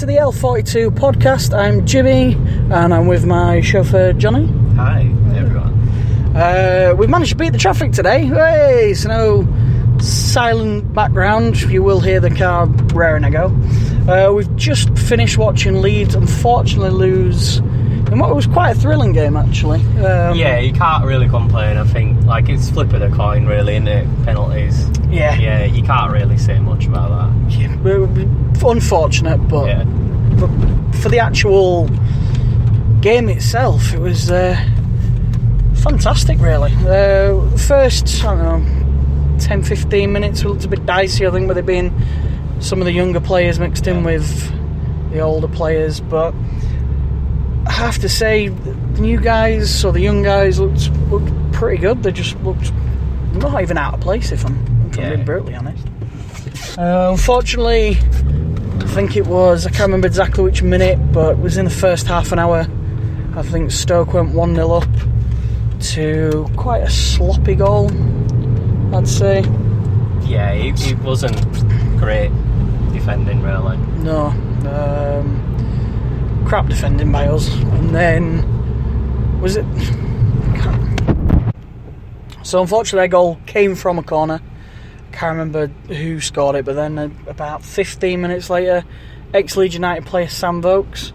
to the L42 podcast. I'm Jimmy and I'm with my chauffeur Johnny. Hi everyone. We've managed to beat the traffic today. Hey, so no silent background. You will hear the car raring to go. We've just finished watching Leeds unfortunately lose in what was quite a thrilling game actually. Yeah, you can't really complain. I think it's flip of the coin really, isn't it? Penalties. Yeah, you can't really say much about that. Yeah, unfortunate, but yeah. But for the actual game itself, it was fantastic really. First, I don't know, 10-15 minutes looked a bit dicey, I think, with it being some of the younger players mixed in with the older players, but I have to say the new guys, or the young guys, looked pretty good. They just looked not even out of place, if I'm being brutally honest. Unfortunately, I think it was, I can't remember exactly which minute, but it was in the first half an hour. I think Stoke went 1-0 up to quite a sloppy goal, I'd say. Yeah, it wasn't great defending really. No, crap defending by us. And then, was it? So unfortunately their goal came from a corner. Can't remember who scored it, but then about 15 minutes later, ex-Leeds United player Sam Vokes,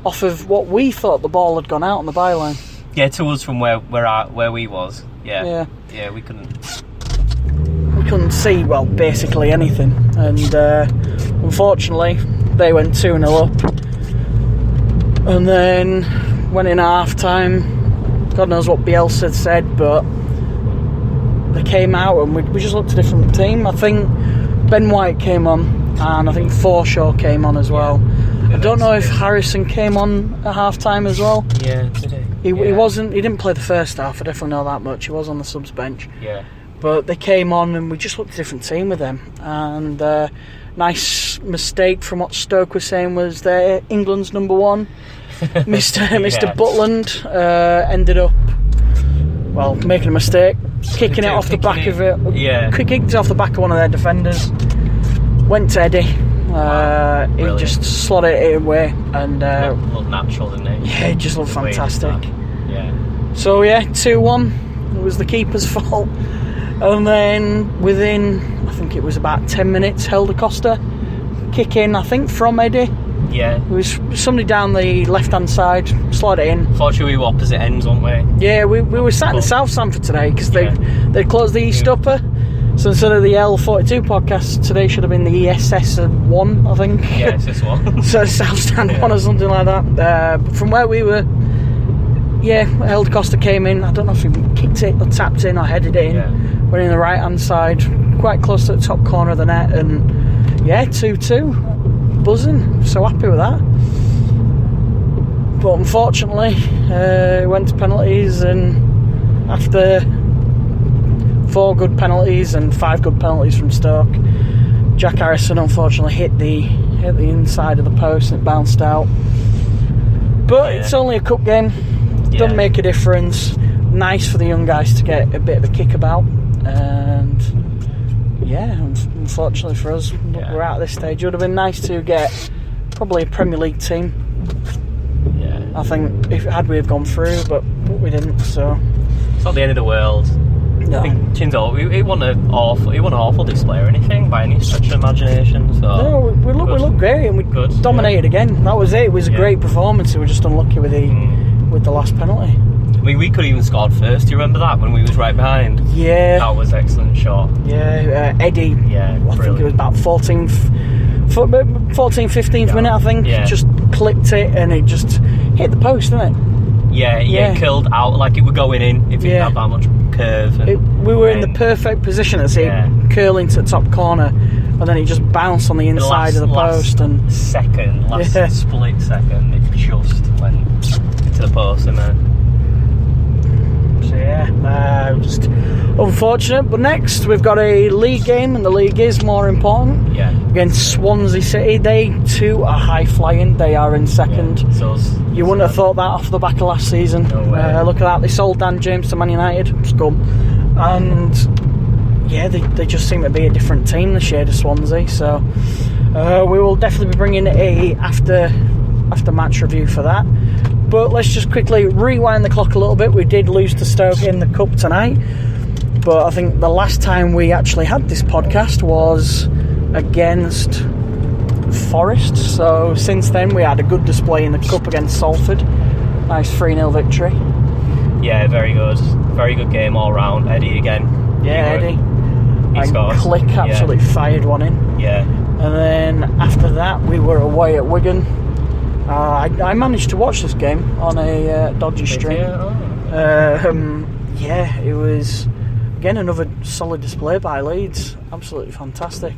off of what we thought the ball had gone out on the byline. Yeah, to us from where we was. Yeah, we couldn't see, well, basically anything. And unfortunately, they went 2-0 up. And then went in half time. God knows what Bielsa had said, but they came out and we just looked a different team. I think Ben White came on, and I think Forshaw came on as well. I don't know if Harrison came on at half time as well. Yeah, did he? He wasn't. He didn't play the first half. I definitely know that much. He was on the subs bench. Yeah. But they came on and we just looked a different team with them. And nice mistake from what Stoke was saying was they're England's number one. Mr. Butland ended up, well, making a mistake, kicking it off the back of it. Yeah. Kicked it off the back of one of their defenders. Went to Eddie. He just slotted it away. And looked natural, didn't he? Yeah, it just looked fantastic. Yeah. So yeah, 2-1. It was the keeper's fault. And then within, I think it was about 10 minutes, Helder Costa kick in, I think, from Eddie. Yeah. It was somebody down the left-hand side, slot it in. Fortunately, we were opposite ends, weren't we? Yeah, we were sat in the South Stand for today because they closed the East Upper. So instead of the L42 podcast, today should have been the ESS1, I think. Yeah, ESS1. So South Stand 1 or something like that. But from where we were, Helder Costa came in. I don't know if he kicked it or tapped in or headed it in. Yeah. Went in the right-hand side, quite close to the top corner of the net, and 2-2, buzzing, so happy with that. But unfortunately, it went to penalties, and after 4 good penalties and 5 good penalties from Stoke, Jack Harrison unfortunately hit the inside of the post and it bounced out. But it's only a cup game, doesn't make a difference. Nice for the young guys to get a bit of a kickabout. And unfortunately for us, we're out at this stage. It would have been nice to get probably a Premier League team. Yeah, I think had we have gone through, but we didn't. So it's not the end of the world. No. I think Chinzo, it wasn't an awful display or anything by any stretch of imagination. So no, we looked great and we dominated again. That was it. It was a great performance. We were just unlucky with the last penalty. I mean, we could even scored first. Do you remember that when we was right behind? Yeah, that was an excellent shot. Yeah, Eddie. Yeah, I think it was about 15th minute. I think just clipped it and it just hit the post, didn't it? Yeah, curled out like it were going in if it didn't have that much curve. We were in the perfect position to see it curling to the top corner, and then it just bounced on the inside of the post. And last split second, it just went into the post, and then. Just unfortunate. But next we've got a league game, and the league is more important. Yeah. Against Swansea City, they too are high flying. They are in second. Yeah, you wouldn't have thought that off the back of last season. No way. Look at that. They sold Dan James to Man United. Scum. And they just seem to be a different team this year to Swansea. So We will definitely be bringing a after match review for that. But let's just quickly rewind the clock a little bit. We did lose to Stoke in the Cup tonight, but I think the last time we actually had this podcast was against Forest. So since then we had a good display in the Cup against Salford. Nice 3-0 victory. Yeah, very good game all round. Eddie again. Yeah, Eddie. He scored. Click absolutely fired one in. Yeah. And then after that we were away at Wigan. I managed to watch this game on a dodgy stream. Yeah, it was again another solid display by Leeds. Absolutely fantastic.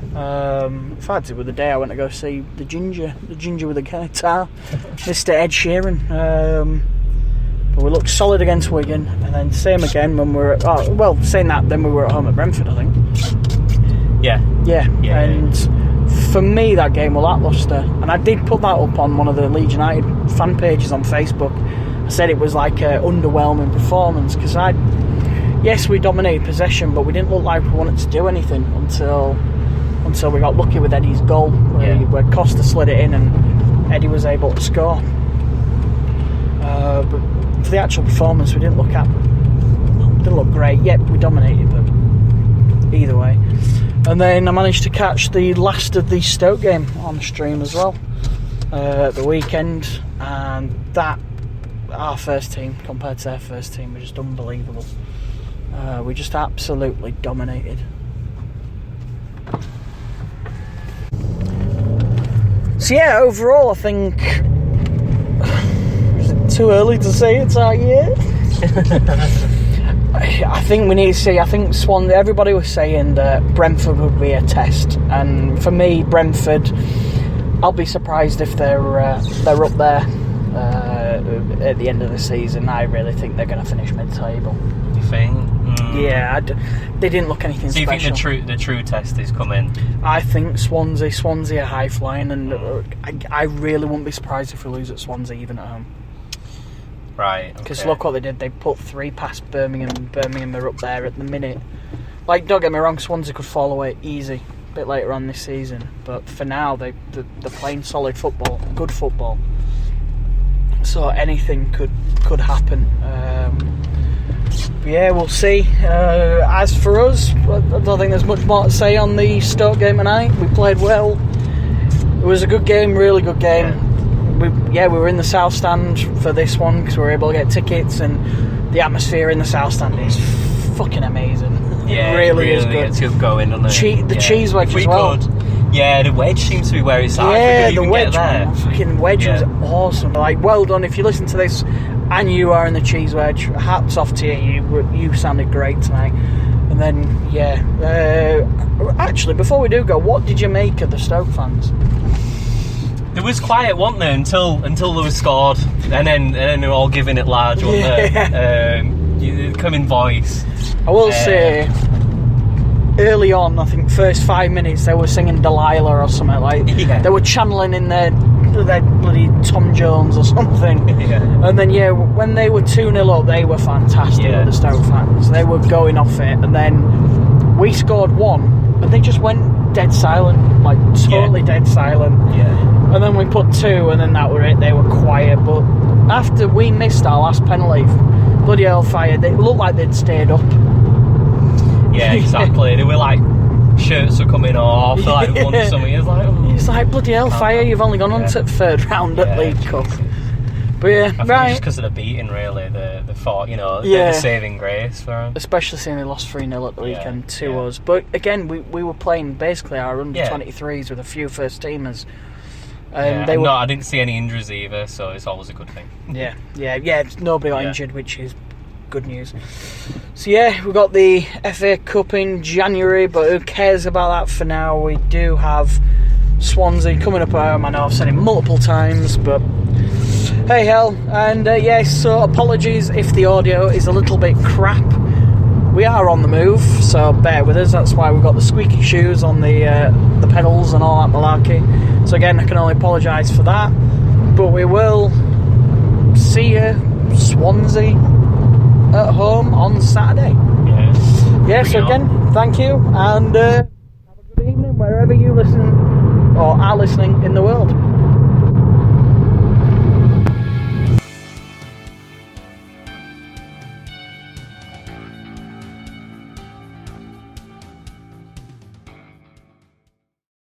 In fact, it was the day I went to go see the ginger with the guitar, Mr. Ed Sheeran. But we looked solid against Wigan, and then same again when we were. Saying that, then we were at home at Brentford, I think. Yeah. And for me, that game was lacklustre, and I did put that up on one of the Leeds United fan pages on Facebook. I said it was like an underwhelming performance because yes, we dominated possession, but we didn't look like we wanted to do anything until we got lucky with Eddie's goal, where Costa slid it in and Eddie was able to score. But for the actual performance, we didn't look great. Yep, we dominated, but either way. And then I managed to catch the last of the Stoke game on stream as well at the weekend, and that our first team compared to their first team was just unbelievable. We just absolutely dominated. So yeah, overall I think is it too early to say it's our year? I think we need to see. I think Swansea. Everybody was saying that Brentford would be a test, and for me, Brentford. I'll be surprised if they're up there at the end of the season. I really think they're going to finish mid-table. You think? Yeah, they didn't look anything special. Do you think the true test is coming? I think Swansea are high flying, and I really wouldn't be surprised if we lose at Swansea even at home. Right. Because look what they did. They put 3 past Birmingham. Birmingham are up there at the minute. Like, don't get me wrong, Swansea could fall away easy a bit later on this season, but for now they're playing solid football, good football. So anything could happen. But yeah, we'll see. As for us, I don't think there's much more to say on the Stoke game tonight. We played well. It was a good game, really good game. We were in the South Stand for this one because we were able to get tickets, and the atmosphere in the South Stand is fucking amazing. Yeah, it really is good. Gets you going, doesn't it? The cheese wedge as well. Yeah, the wedge seems to be where it's at. Yeah, the wedge, man. Fucking wedge was awesome. Like, well done. If you listen to this and you are in the cheese wedge, hats off to you. You sounded great tonight. And then, actually, before we do go, what did you make of the Stoke fans? There was quiet, wasn't there, until they were scored, and then they were all giving it large, wasn't there? Coming voice. I will say, early on, I think first 5 minutes, they were singing Delilah or something like. Yeah. They were channeling in their bloody Tom Jones or something. Yeah. And then when they were 2-0 up, they were fantastic. The Stoke fans. They were going off it, and then we scored 1, and they just went dead silent, like totally dead silent. Yeah. And then we put 2, and then that were it. They were quiet, but after we missed our last penalty, bloody hellfire, they looked like they'd stayed up. Yeah, exactly. They were like, shirts are coming off, they're like won something. It's like bloody hellfire, you've only gone on to the 3rd round at League Cup. But I think it's just because of the beating, really. The thought, they're the saving grace for them. Especially seeing they lost 3-0 at the weekend to us. But again, we were playing basically our under-23s with a few first teamers. I didn't see any injuries either, so it's always a good thing. Nobody got injured, which is good news. So we got the FA Cup in January, but who cares about that for now? We do have Swansea coming up at home. I know I've said it multiple times, but hey hell. And so apologies if the audio is a little bit crap. We are on the move, so bear with us. That's why we've got the squeaky shoes on the pedals and all that malarkey. So again, I can only apologise for that. But we will see you, Swansea, at home on Saturday. So again, thank you, and have a good evening wherever you listen are listening in the world.